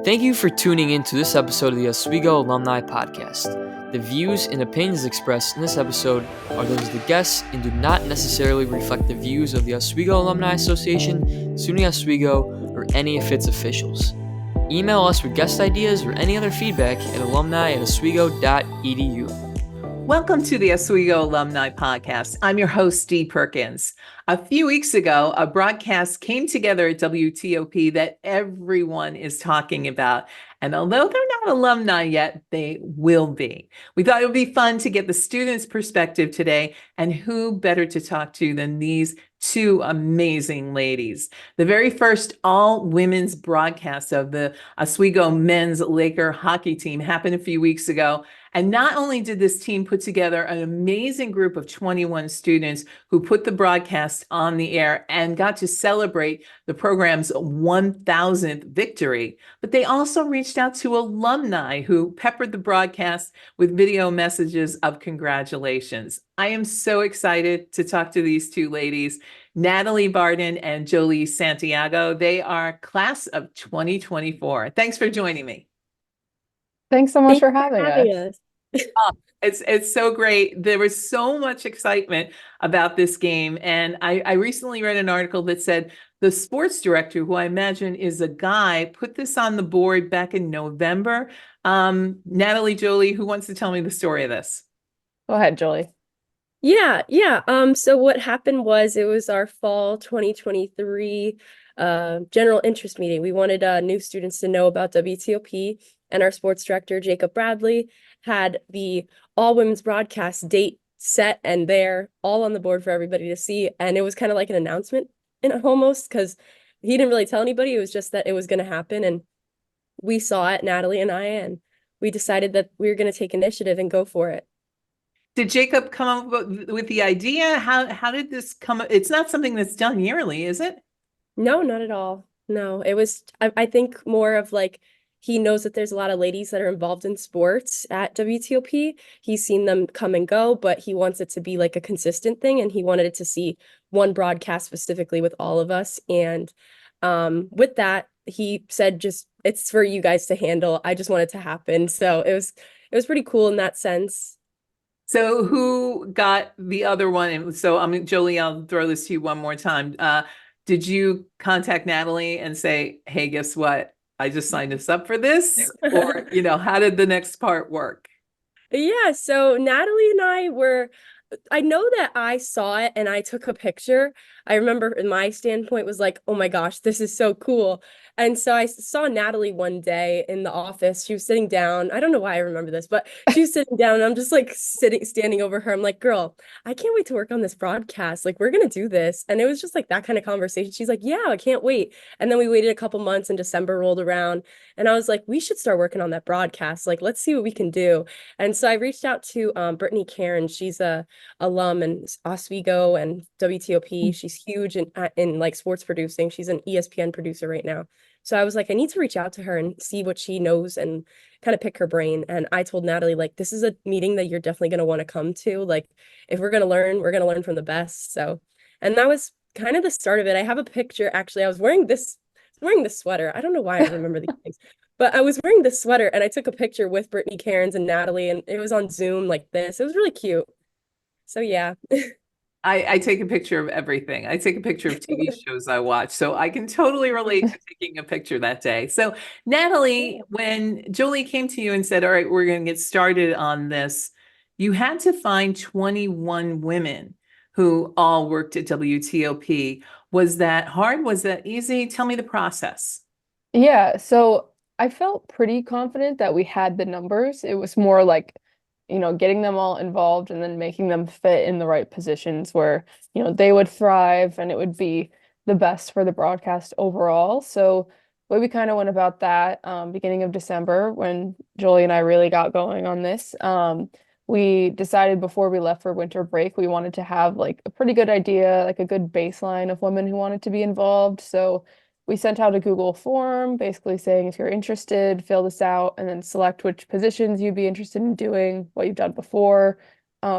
Thank you for tuning in to this episode of the Oswego Alumni Podcast. The views and opinions expressed in this episode are those of the guests and do not necessarily reflect the views of the Oswego Alumni Association, SUNY Oswego, or any of its officials. Email us with guest ideas or any other feedback at alumni@oswego.edu. Welcome to the Oswego Alumni Podcast. I'm your host, Dee Perkins. A few weeks ago, a broadcast came together at WTOP that everyone is talking about. And although they're not alumni yet, they will be. We thought it would be fun to get the students' perspective today, and who better to talk to than these two amazing ladies. The very first all-women's broadcast of the Oswego men's Laker hockey team happened a few weeks ago. And not only did this team put together an amazing group of 21 students who put the broadcast on the air and got to celebrate the program's 1,000th victory, but they also reached out to alumni who peppered the broadcast with video messages of congratulations. I am so excited to talk to these two ladies, Natalie Barden and Jolie Santiago. They are class of 2024. Thanks for joining me. Thanks so much for having us. It's so great. There was so much excitement about this game. And I recently read an article that said the sports director, who I imagine is a guy, put this on the board back in November. Natalie, Jolie, who wants to tell me the story of this? Go ahead, Jolie. Yeah. So what happened was it was our fall 2023 general interest meeting. We wanted new students to know about WTOP, and our sports director, Jacob Bradley, had the all-women's broadcast date set and there all on the board for everybody to see. And it was kind of like an announcement almost, because he didn't really tell anybody. It was just that it was going to happen. And we saw it, Natalie and I, and we decided that we were going to take initiative and go for it. Did Jacob come up with the idea? How did this come? It's not something that's done yearly, is it? No, not at all. No, it was, I think, more of like, he knows that there's a lot of ladies that are involved in sports at WTOP. He's seen them come and go, but he wants it to be like a consistent thing. And he wanted it to see one broadcast specifically with all of us. And with that, he said, just, it's for you guys to handle. I just want it to happen. So it was pretty cool in that sense. So who got the other one? And so Jolie, I'll throw this to you one more time. Did you contact Natalie and say, hey, guess what? I just signed us up for this? Or, how did the next part work? Yeah, so Natalie and I know that I saw it and I took a picture. I remember my standpoint was like, oh my gosh, this is so cool. And so I saw Natalie one day in the office. She was sitting down. I don't know why I remember this, but she was sitting down and I'm just like standing over her. I'm like, girl, I can't wait to work on this broadcast. Like, we're going to do this. And it was just like that kind of conversation. She's like, yeah, I can't wait. And then we waited a couple months and December rolled around and I was like, we should start working on that broadcast. Like, let's see what we can do. And so I reached out to Brittany Karen. She's a alum in Oswego and WTOP. She's huge in like sports producing. She's an ESPN producer right now. So I was like, I need to reach out to her and see what she knows and kind of pick her brain. And I told Natalie, like, this is a meeting that you're definitely going to want to come to. Like, if we're going to learn, we're going to learn from the best. So, and that was kind of the start of it. I have a picture. Actually, I was wearing this sweater. I don't know why I remember these things, but I was wearing this sweater and I took a picture with Brittany Cairns and Natalie, and it was on Zoom like this. It was really cute. So yeah. I take a picture of everything. I take a picture of TV shows I watch. So I can totally relate to taking a picture that day. So Natalie, when Jolie came to you and said, all right, we're going to get started on this, you had to find 21 women who all worked at WTOP. Was that hard? Was that easy? Tell me the process. Yeah, so I felt pretty confident that we had the numbers. It was more like, getting them all involved and then making them fit in the right positions where, they would thrive and it would be the best for the broadcast overall. So the way we kind of went about that, beginning of December, when Jolie and I really got going on this, we decided before we left for winter break, we wanted to have like a pretty good idea, like a good baseline of women who wanted to be involved. So we sent out a Google form basically saying, if you're interested, fill this out and then select which positions you'd be interested in doing, what you've done before,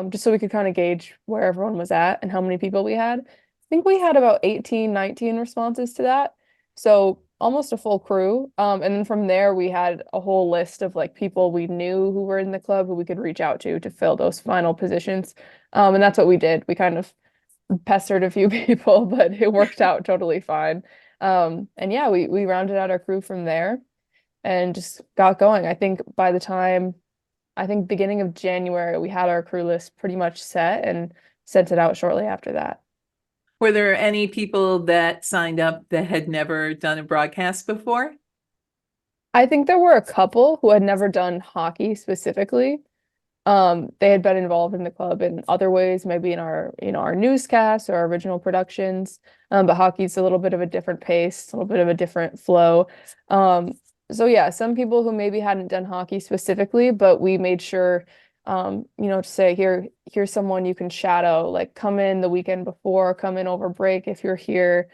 just so we could kind of gauge where everyone was at and how many people we had. I think we had about 18, 19 responses to that. So almost a full crew. And then from there, we had a whole list of like people we knew who were in the club who we could reach out to fill those final positions. And that's what we did. We kind of pestered a few people, but it worked out totally fine. And yeah, we rounded out our crew from there and just got going. I think beginning of January, we had our crew list pretty much set and sent it out shortly after that. Were there any people that signed up that had never done a broadcast before? I think there were a couple who had never done hockey specifically. They had been involved in the club in other ways, maybe in our newscasts or our original productions. But hockey's a little bit of a different pace, a little bit of a different flow. So yeah, some people who maybe hadn't done hockey specifically, but we made sure, to say here's someone you can shadow, like come in the weekend before, come in over break if you're here,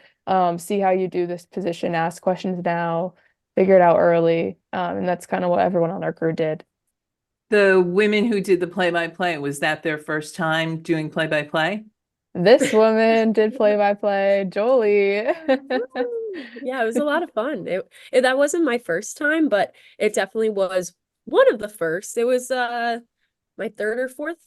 see how you do this position, ask questions now, figure it out early. And that's kind of what everyone on our crew did. The women who did the play-by-play, was that their first time doing play-by-play? This woman did play-by-play, Jolie. Yeah, it was a lot of fun. That wasn't my first time, but it definitely was one of the first. It was my third or fourth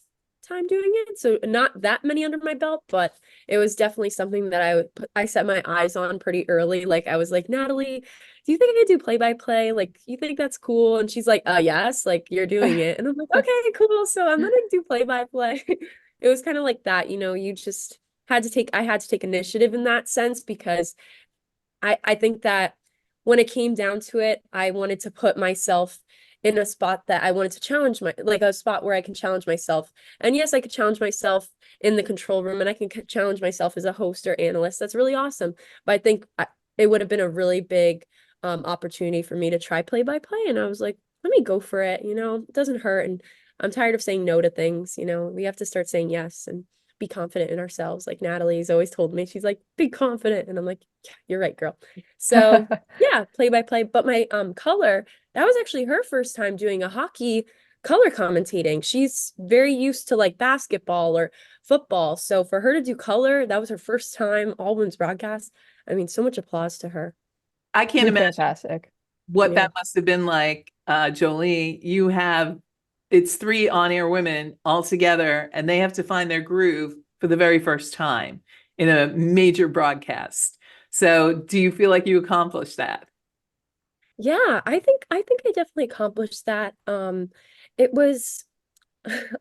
time doing it, so not that many under my belt, but it was definitely something that I set my eyes on pretty early. Like I was like, Natalie, do you think I could do play-by-play? Like, you think that's cool? And she's like, yes, like you're doing it. And I'm like, okay, cool. So I'm gonna do play-by-play. It was kind of like that, you just I had to take initiative in that sense, because I think that when it came down to it, I wanted to put myself in a spot that I wanted to challenge a spot where I can challenge myself. And yes, I could challenge myself in the control room, and I can challenge myself as a host or analyst. That's really awesome. But I think it would have been a really big opportunity for me to try play-by-play. And I was like, let me go for it. It doesn't hurt. And I'm tired of saying no to things. We have to start saying yes and be confident in ourselves. Like Natalie's always told me, she's like, be confident. And I'm like, yeah, you're right, girl. So yeah, play-by-play. But my color, that was actually her first time doing a hockey color commentating. She's very used to like basketball or football. So for her to do color, that was her first time, all women's broadcast. I mean, so much applause to her. I can't imagine Fantastic. what that must have been like. Jolie, it's 3 on-air women all together, and they have to find their groove for the very first time in a major broadcast. So do you feel like you accomplished that? Yeah, I think I definitely accomplished that. It was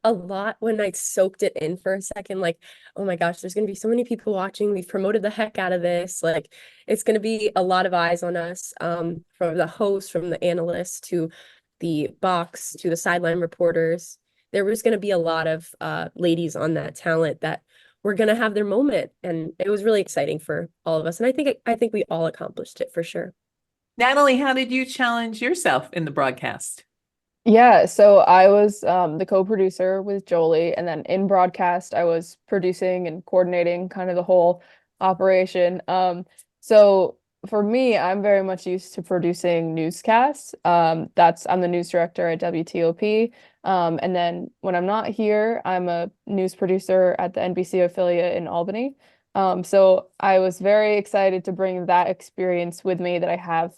a lot when I soaked it in for a second, like, oh my gosh, there's gonna be so many people watching. We've promoted the heck out of this. Like, it's gonna be a lot of eyes on us, from the host, from the analyst, to the box, to the sideline reporters. There was gonna be a lot of ladies on that talent that were gonna have their moment, and it was really exciting for all of us. And I think we all accomplished it for sure. Natalie, how did you challenge yourself in the broadcast? Yeah, so I was the co-producer with Jolie, and then in broadcast, I was producing and coordinating kind of the whole operation. So for me, I'm very much used to producing newscasts. I'm the news director at WTOP. And then when I'm not here, I'm a news producer at the NBC affiliate in Albany. So I was very excited to bring that experience with me that I have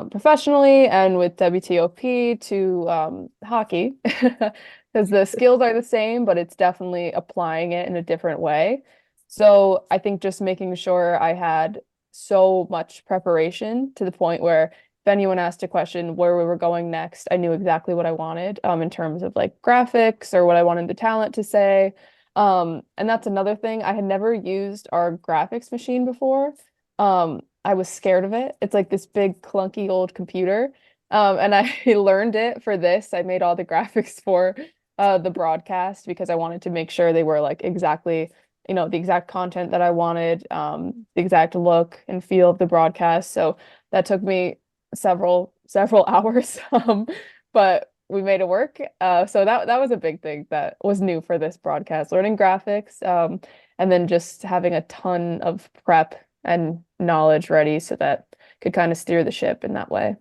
professionally and with WTOP to hockey, because the skills are the same, but it's definitely applying it in a different way. So I think just making sure I had so much preparation to the point where if anyone asked a question where we were going next, I knew exactly what I wanted in terms of like graphics or what I wanted the talent to say. And that's another thing. I had never used our graphics machine before. I was scared of it. It's like this big clunky old computer. And I learned it for this. I made all the graphics for the broadcast because I wanted to make sure they were like exactly, the exact content that I wanted, the exact look and feel of the broadcast. So that took me several hours. But we made it work. So that was a big thing that was new for this broadcast, learning graphics, and then just having a ton of prep and knowledge ready so that could kind of steer the ship in that way.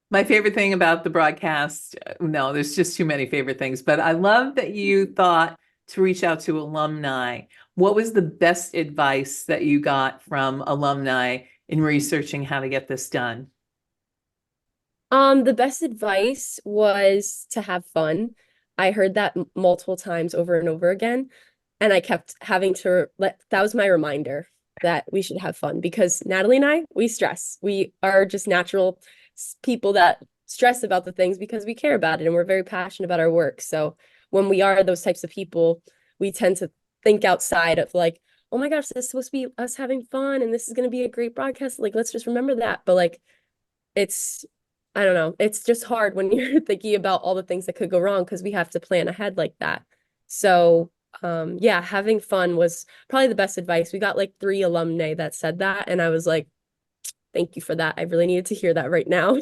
My favorite thing about the broadcast, no, there's just too many favorite things, but I love that you thought to reach out to alumni. What was the best advice that you got from alumni in researching how to get this done? The best advice was to have fun. I heard that multiple times over and over again, and I kept having to that was my reminder that we should have fun because Natalie and I, we stress. We are just natural people that stress about the things because we care about it and we're very passionate about our work. So when we are those types of people, we tend to think outside of like, oh my gosh, this is supposed to be us having fun and this is going to be a great broadcast. Like, let's just remember that. But like, it's I don't know. It's just hard when you're thinking about all the things that could go wrong because we have to plan ahead like that. So, yeah, having fun was probably the best advice. We got like 3 alumni that said that, and I was like, thank you for that. I really needed to hear that right now.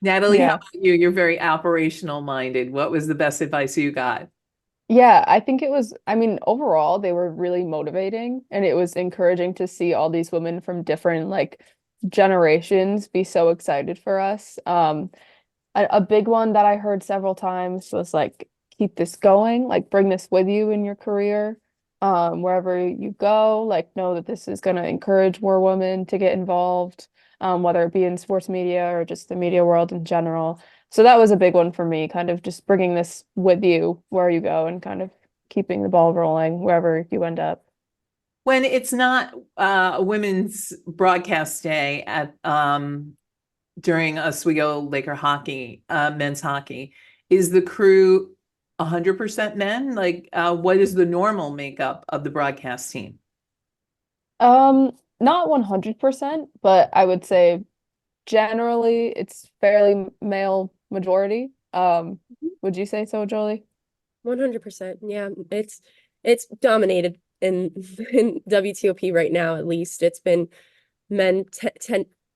Natalie, how Yeah. about you? You're very operational minded. What was the best advice you got? Yeah, I think it was, I mean, overall, they were really motivating and it was encouraging to see all these women from different like generations be so excited for us. A big one that I heard several times was like, keep this going, like bring this with you in your career. Wherever you go, like know that this is going to encourage more women to get involved, whether it be in sports media or just the media world in general. So that was a big one for me, kind of just bringing this with you where you go and kind of keeping the ball rolling wherever you end up. When it's not a women's broadcast day at during Oswego Laker hockey, men's hockey, is the crew 100% men? Like, what is the normal makeup of the broadcast team? Not 100%, but I would say generally it's fairly male majority. Would you say so, Jolie? 100%. Yeah, it's dominated in in WTOP right now, at least. It's been men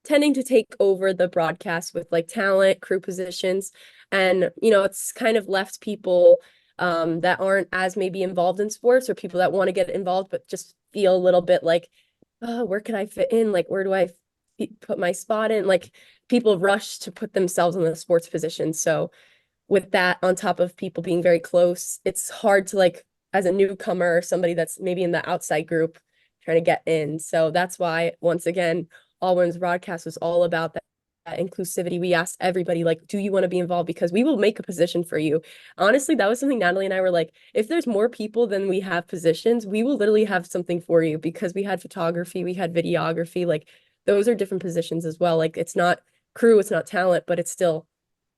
tending to take over the broadcast with like talent, crew positions, and it's kind of left people that aren't as maybe involved in sports or people that want to get involved but just feel a little bit like, oh, where can I fit in? Like, where do I put my spot in? Like, people rush to put themselves in the sports position. So with that on top of people being very close, it's hard to like as a newcomer or somebody that's maybe in the outside group trying to get in. So that's why once again, All Women's Broadcast was all about that inclusivity. We asked everybody like, do you want to be involved? Because we will make a position for you. Honestly, that was something Natalie and I were like, if there's more people than we have positions, we will literally have something for you because we had photography, we had videography, like those are different positions as well. Like it's not crew, it's not talent, but it's still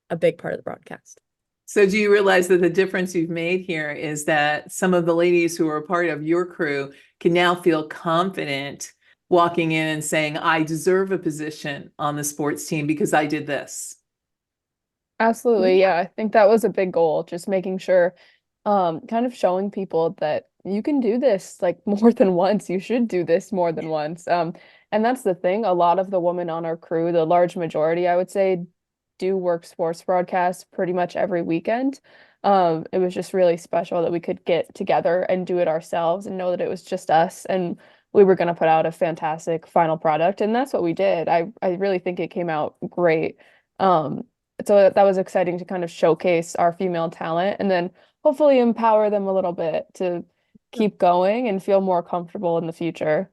a big part of the broadcast. So do you realize that the difference you've made here is that some of the ladies who are a part of your crew can now feel confident walking in and saying, I deserve a position on the sports team because I did this? Absolutely. Yeah, I think that was a big goal, just making sure, kind of showing people that you can do this like more than once. You should do this more than once. And that's the thing. A lot of the women on our crew, the large majority, I would say, do work sports broadcasts pretty much every weekend. It was just really special that we could get together and do it ourselves and know that it was just us and we were going to put out a fantastic final product. And that's what we did. I really think it came out great. So that was exciting to kind of showcase our female talent and then hopefully empower them a little bit to keep going and feel more comfortable in the future.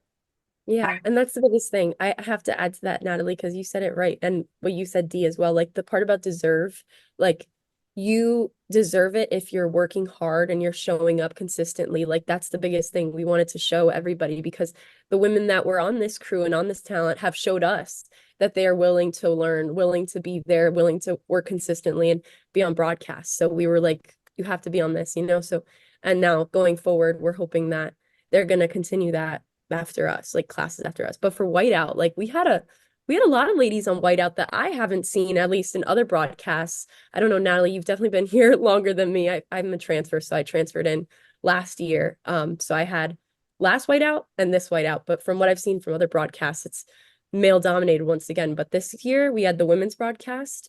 Yeah, and that's the biggest thing. I have to add to that, Natalie, because you said it right. And what you said, Dee, as well, like the part about deserve, like you deserve it if you're working hard and you're showing up consistently. Like that's the biggest thing we wanted to show everybody because the women that were on this crew and on this talent have showed us that they are willing to learn, willing to be there, willing to work consistently and be on broadcast. So we were like, you have to be on this, So, and now going forward, we're hoping that they're going to continue that after us, like classes after us. But for whiteout, like we had a lot of ladies on whiteout that I haven't seen, at least in other broadcasts. I don't know, Natalie, you've definitely been here longer than me. I'm a transfer, so I transferred in last year. So I had last whiteout and this whiteout, but from what I've seen from other broadcasts, it's male dominated once again. But this year we had the women's broadcast.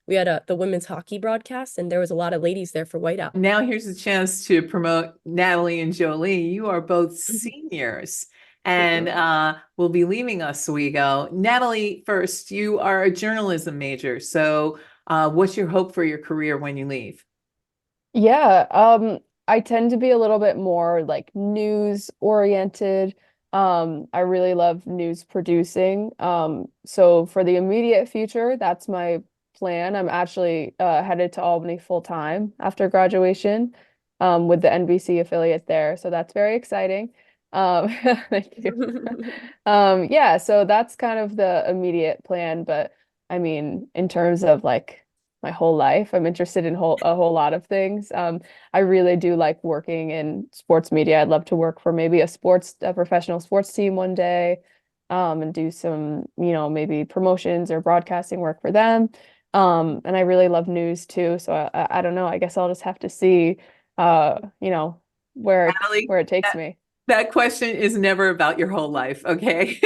We had the women's hockey broadcast, and there was a lot of ladies there for whiteout. Now here's a chance to promote Natalie and Jolie. You are both seniors and will be leaving Oswego. Natalie, first, you are a journalism major. So what's your hope for your career when you leave? Yeah, I tend to be a little bit more like news oriented. I really love news producing. So for the immediate future, that's my plan. I'm actually headed to Albany full time after graduation, with the NBC affiliate there. So that's very exciting. Thank you. Yeah, so that's kind of the immediate plan, but I mean, in terms of like my whole life, I'm interested in a whole lot of things. I really do like working in sports media. I'd love to work for maybe a professional sports team one day, and do some, maybe promotions or broadcasting work for them. And I really love news too. So I don't know. I guess I'll just have to see, uh, you know, Natalie, where it takes that, me. that question is never about your whole life, okay?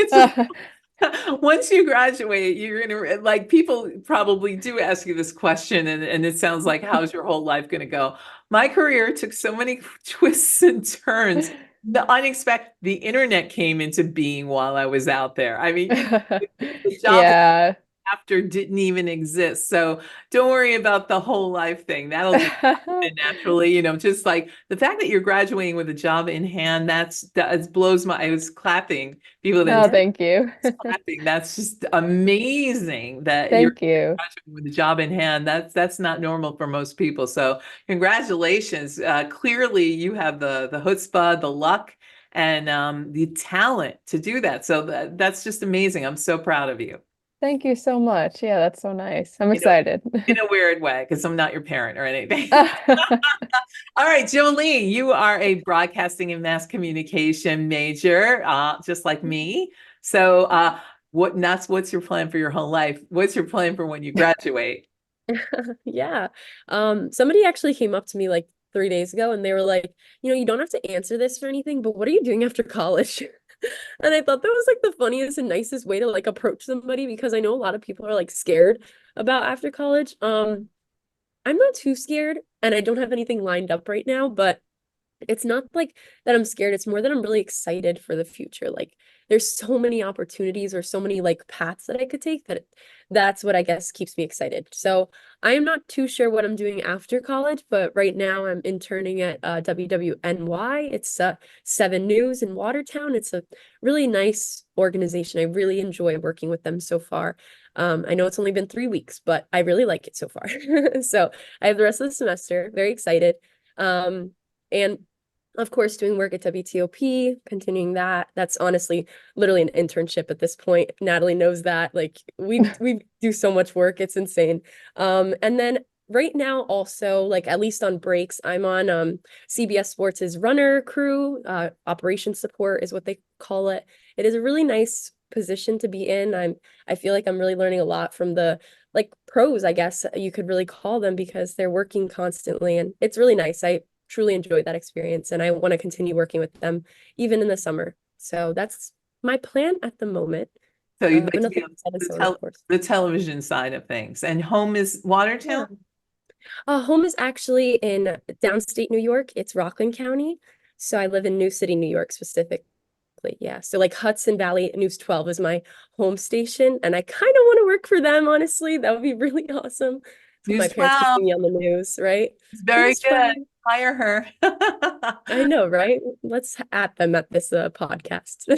Once you graduate, you're gonna like people probably do ask you this question, and it sounds like how's your whole life gonna go? My career took so many twists and turns. The unexpected, the internet came into being while I was out there. I mean, the job Yeah. after didn't even exist. So don't worry about the whole life thing. That'll just happen naturally, just like the fact that you're graduating with a job in hand, that blows I was clapping. People Oh, that thank you. clapping. That's just amazing that you're Thank you. graduating with a job in hand. That's not normal for most people. So congratulations. Clearly you have the chutzpah, the luck, and the talent to do that. So that's just amazing. I'm so proud of you. Thank you so much. Yeah, that's so nice. I'm You know, excited. in a weird way, because I'm not your parent or anything. All right, Jolie, you are a broadcasting and mass communication major, just like me. So, what's your plan for your whole life? What's your plan for when you graduate? Yeah. Somebody actually came up to me like 3 days ago and they were like, you don't have to answer this or anything, but what are you doing after college? And I thought that was like the funniest and nicest way to like approach somebody because I know a lot of people are like scared about after college. I'm not too scared and I don't have anything lined up right now, but it's not like that I'm scared. It's more that I'm really excited for the future. Like there's so many opportunities or so many like paths that I could take that's what I guess keeps me excited. So I am not too sure what I'm doing after college, but right now I'm interning at WWNY. It's 7 News in Watertown. It's a really nice organization. I really enjoy working with them so far. I know it's only been 3 weeks, but I really like it so far. So I have the rest of the semester. Very excited. And of course, doing work at WTOP, continuing that. That's honestly literally an internship at this point. Natalie knows that. Like we do so much work, it's insane. And then right now also, like at least on breaks, I'm on CBS Sports's runner crew. Operations support is what they call it. It is a really nice position to be in. I feel like I'm really learning a lot from the like pros, I guess you could really call them because they're working constantly and it's really nice. I truly enjoyed that experience and I want to continue working with them even in the summer. So that's my plan at the moment. So you'd But like to be nothing on set in stone, of course. the television side of things, and home is Yeah. Watertown. Home is actually in downstate New York. It's Rockland County. So I live in New City, New York specifically. Yeah. So like Hudson Valley News 12 is my home station. And I kind of want to work for them, honestly. That would be really awesome. So my News parents could 12. see me on the news, right? It's very News 12. good. Hire her. I know, right? Let's at them at this podcast.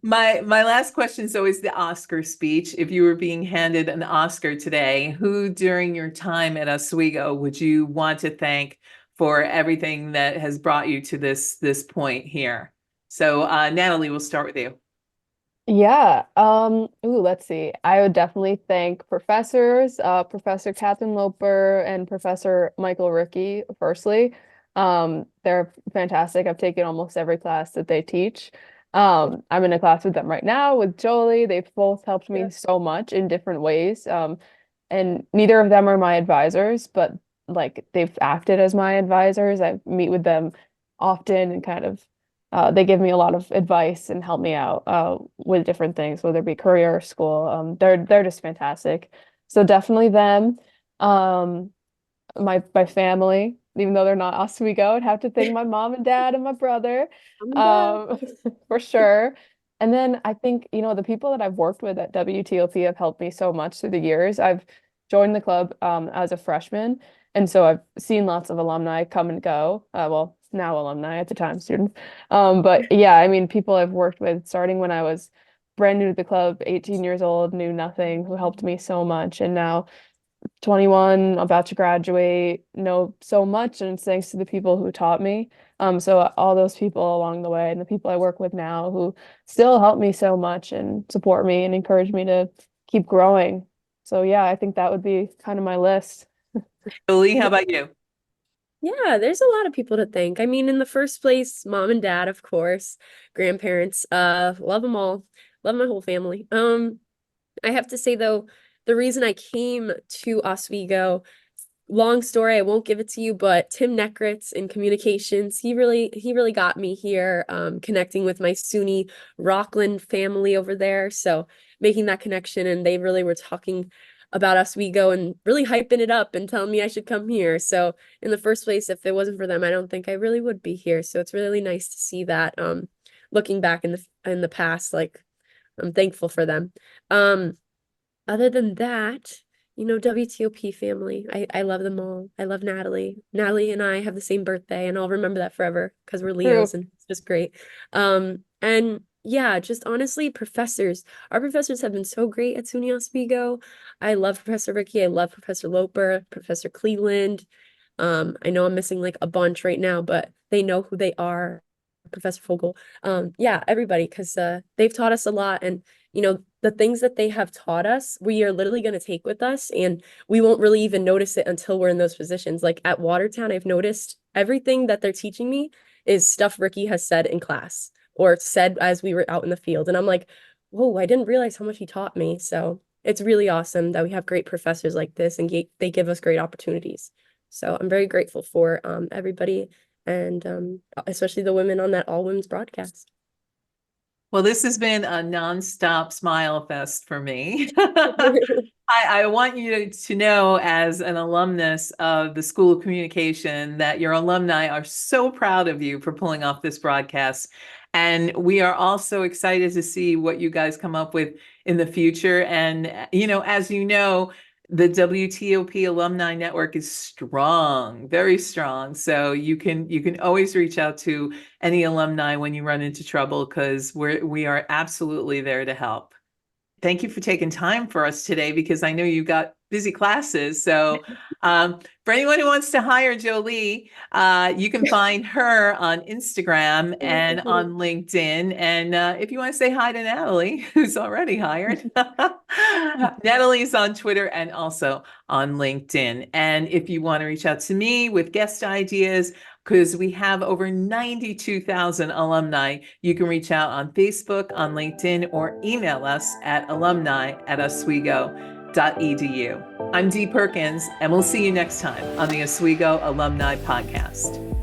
My last question is always the Oscar speech. If you were being handed an Oscar today, who during your time at Oswego would you want to thank for everything that has brought you to this point here? So, Natalie, we'll start with you. Yeah. Let's see. I would definitely thank professors, Professor Catherine Loper and Professor Michael Rickey, firstly. They're fantastic. I've taken almost every class that they teach. I'm in a class with them right now with Jolie. They've both helped me Yeah. so much in different ways. And neither of them are my advisors, but like they've acted as my advisors. I meet with them often and kind of they give me a lot of advice and help me out with different things, whether it be career or school. They're just fantastic. So definitely them. Um, my family, even though they're not Oswego, I'd have to thank my mom and dad and my brother, Mom and dad. um, for sure. And then I think, the people that I've worked with at WTOP have helped me so much through the years. I've joined the club as a freshman, and so I've seen lots of alumni come and go. Well, now alumni, at the time student. But yeah, I mean, people I've worked with starting when I was brand new to the club, 18 years old, knew nothing, who helped me so much. And now 21, about to graduate, know so much, and it's thanks to the people who taught me. So all those people along the way and the people I work with now who still help me so much and support me and encourage me to keep growing. So yeah, I think that would be kind of my list. Jolie, how about you? Yeah, there's a lot of people to thank. I mean, in the first place, mom and dad, of course, grandparents, love them all. Love my whole family. I have to say though, the reason I came to Oswego, long story, I won't give it to you, but Tim Neckritz in communications, he really got me here, connecting with my SUNY Rockland family over there. So making that connection, and they really were talking about Oswego and really hyping it up and telling me I should come here. So in the first place, if it wasn't for them, I don't think I really would be here. So it's really nice to see that, looking back in the past, like I'm thankful for them. Other than that, WTOP family. I love them all. I love Natalie. Natalie and I have the same birthday, and I'll remember that forever because we're Leos, and it's just great. And yeah, just honestly, professors. Our professors have been so great at SUNY Oswego. I love Professor Ricky. I love Professor Loper, Professor Cleveland. I know I'm missing like a bunch right now, but they know who they are. Professor Fogel. Yeah, everybody, because they've taught us a lot, and the things that they have taught us, we are literally going to take with us, and we won't really even notice it until we're in those positions. Like at Watertown, I've noticed everything that they're teaching me is stuff Ricky has said in class or said as we were out in the field. And I'm like, whoa, I didn't realize how much he taught me. So it's really awesome that we have great professors like this, and they give us great opportunities. So I'm very grateful for everybody, and especially the women on that all women's broadcast. Well, this has been a nonstop smile fest for me. I want you to know, as an alumnus of the School of Communication, that your alumni are so proud of you for pulling off this broadcast. And we are also excited to see what you guys come up with in the future. And, as you know, the WTOP Alumni Network is strong, very strong. So you can always reach out to any alumni when you run into trouble, because we are absolutely there to help. Thank you for taking time for us today, because I know you got busy classes. So for anyone who wants to hire Jolie, you can find her on Instagram and on LinkedIn. And if you want to say hi to Natalie, who's already hired, Natalie's on Twitter and also on LinkedIn. And if you want to reach out to me with guest ideas, because we have over 92,000 alumni, you can reach out on Facebook, on LinkedIn, or email us at alumni@oswego.edu. I'm Dee Perkins, and we'll see you next time on the Oswego Alumni Podcast.